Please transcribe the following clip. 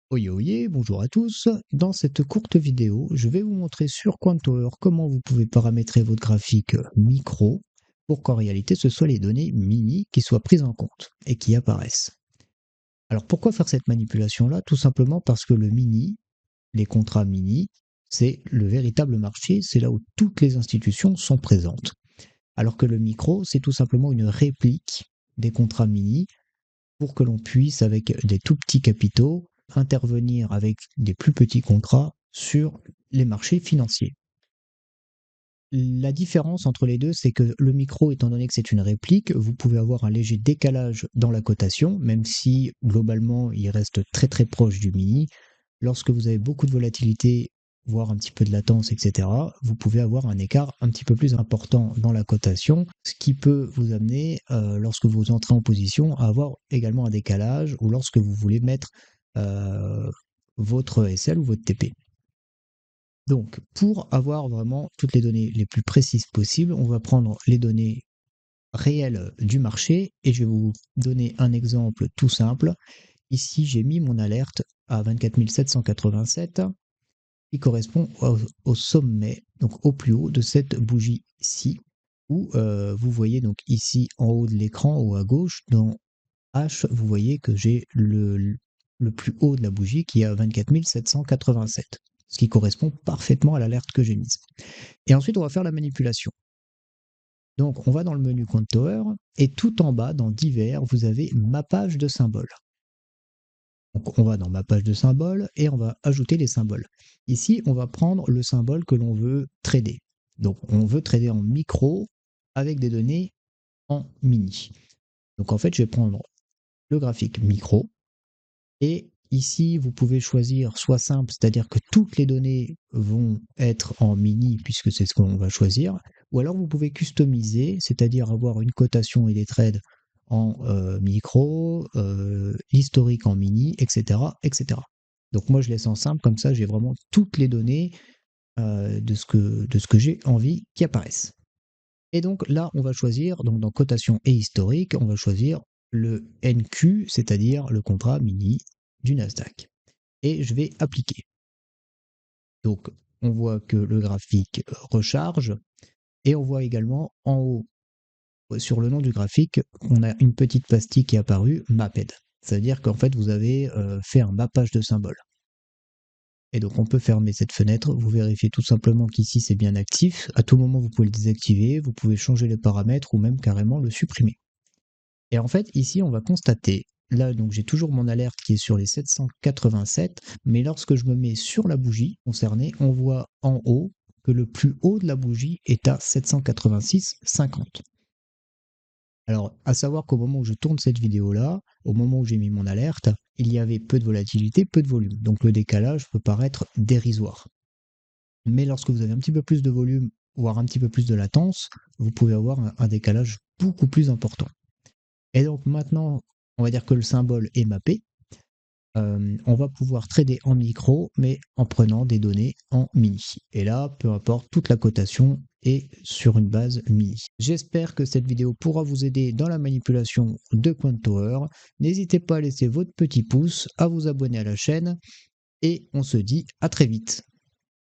Oyez oyez, bonjour à tous. Dans cette courte vidéo, je vais vous montrer sur Quantower comment vous pouvez paramétrer votre graphique micro pour qu'en réalité ce soit les données mini qui soient prises en compte et qui apparaissent. Alors pourquoi faire cette manipulation-là? Tout simplement parce que le mini, les contrats mini, c'est le véritable marché, c'est là où toutes les institutions sont présentes. Alors que le micro, c'est tout simplement une réplique des contrats mini pour que l'on puisse, avec des tout petits capitaux, intervenir avec des plus petits contrats sur les marchés financiers. La différence entre les deux, c'est que le micro, étant donné que c'est une réplique, vous pouvez avoir un léger décalage dans la cotation, même si globalement il reste très très proche du mini. Lorsque vous avez beaucoup de volatilité, voire un petit peu de latence, etc., vous pouvez avoir un écart un petit peu plus important dans la cotation, ce qui peut vous amener, lorsque vous entrez en position, à avoir également un décalage ou lorsque vous voulez mettre euh, votre SL ou votre TP. Donc, pour avoir vraiment toutes les données les plus précises possibles, on va prendre les données réelles du marché et je vais vous donner un exemple tout simple. Ici, j'ai mis mon alerte à 24 787 qui correspond au sommet, donc au plus haut de cette bougie-ci, où vous voyez donc ici en haut de l'écran, ou à gauche, dans H, vous voyez que j'ai le plus haut de la bougie qui est à 24 787, ce qui correspond parfaitement à l'alerte que j'ai mise. Et ensuite, on va faire la manipulation. Donc, on va dans le menu Quantower, et tout en bas, dans Divers, vous avez ma page de symboles. Donc, on va dans ma page de symboles et on va ajouter les symboles. Ici, on va prendre le symbole que l'on veut trader. Donc, on veut trader en micro avec des données en mini. Donc, en fait, je vais prendre le graphique micro et ici, vous pouvez choisir soit simple, c'est-à-dire que toutes les données vont être en mini puisque c'est ce qu'on va choisir, ou alors vous pouvez customiser, c'est-à-dire avoir une cotation et des trades en micro, l'historique en mini, etc., etc. Donc moi je laisse en simple, comme ça j'ai vraiment toutes les données de ce que j'ai envie qui apparaissent. Et donc là on va choisir, donc dans cotation et historique, on va choisir le NQ, c'est-à-dire le contrat mini du Nasdaq. Et je vais appliquer. Donc on voit que le graphique recharge et on voit également en haut sur le nom du graphique, on a une petite pastille qui est apparue, Mapped. C'est-à-dire qu'en fait, vous avez fait un mappage de symboles. Et donc, on peut fermer cette fenêtre. Vous vérifiez tout simplement qu'ici, c'est bien actif. À tout moment, vous pouvez le désactiver. Vous pouvez changer les paramètres ou même carrément le supprimer. Et en fait, ici, on va constater, là, donc j'ai toujours mon alerte qui est sur les 787, mais lorsque je me mets sur la bougie concernée, on voit en haut que le plus haut de la bougie est à 786,50. Alors, à savoir qu'au moment où je tourne cette vidéo-là, au moment où j'ai mis mon alerte, il y avait peu de volatilité, peu de volume. Donc le décalage peut paraître dérisoire. Mais lorsque vous avez un petit peu plus de volume, voire un petit peu plus de latence, vous pouvez avoir un décalage beaucoup plus important. Et donc maintenant, on va dire que le symbole est mappé. On va pouvoir trader en micro, mais en prenant des données en mini. Et là, peu importe, toute la cotation est sur une base mini. J'espère que cette vidéo pourra vous aider dans la manipulation de Quantower. N'hésitez pas à laisser votre petit pouce, à vous abonner à la chaîne, et on se dit à très vite.